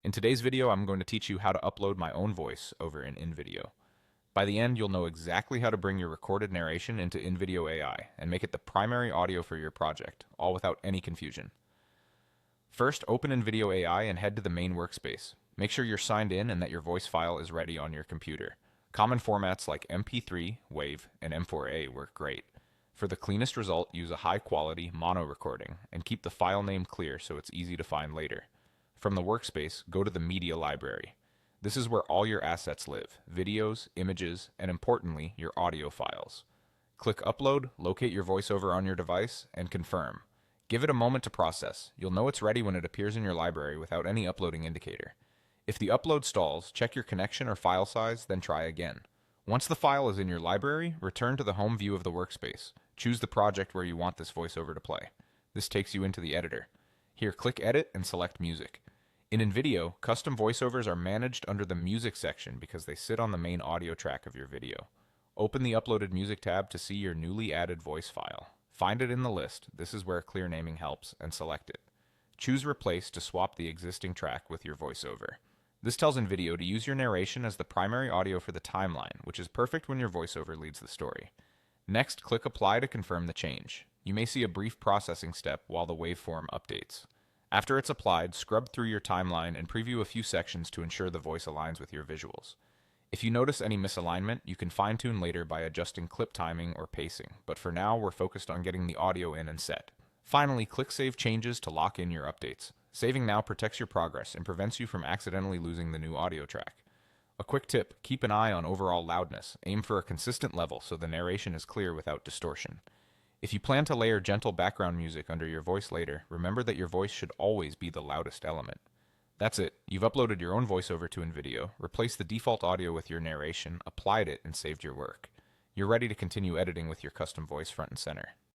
In today's video, I'm going to teach you how to upload my own voice over in InVideo. By the end, you'll know exactly how to bring your recorded narration into InVideo AI and make it the primary audio for your project, all without any confusion. First, open InVideo AI and head to the main workspace. Make sure you're signed in and that your voice file is ready on your computer. Common formats like MP3, WAV, and M4A work great. For the cleanest result, use a high-quality mono recording and keep the file name clear so it's easy to find later. From the workspace, go to the media library. This is where all your assets live: videos, images, and importantly, your audio files. Click Upload, locate your voiceover on your device, and confirm. Give it a moment to process. You'll know it's ready when it appears in your library without any uploading indicator. If the upload stalls, check your connection or file size, then try again. Once the file is in your library, return to the home view of the workspace. Choose the project where you want this voiceover to play. This takes you into the editor. Here, click Edit and select Music. In InVideo, custom voiceovers are managed under the Music section because they sit on the main audio track of your video. Open the Uploaded Music tab to see your newly added voice file. Find it in the list, this is where clear naming helps, and select it. Choose Replace to swap the existing track with your voiceover. This tells InVideo to use your narration as the primary audio for the timeline, which is perfect when your voiceover leads the story. Next, click Apply to confirm the change. You may see a brief processing step while the waveform updates. After it's applied, scrub through your timeline and preview a few sections to ensure the voice aligns with your visuals. If you notice any misalignment, you can fine-tune later by adjusting clip timing or pacing, but for now we're focused on getting the audio in and set. Finally, click Save Changes to lock in your updates. Saving now protects your progress and prevents you from accidentally losing the new audio track. A quick tip: keep an eye on overall loudness. Aim for a consistent level so the narration is clear without distortion. If you plan to layer gentle background music under your voice later, remember that your voice should always be the loudest element. That's it. You've uploaded your own voiceover to InVideo, replaced the default audio with your narration, applied it, and saved your work. You're ready to continue editing with your custom voice front and center.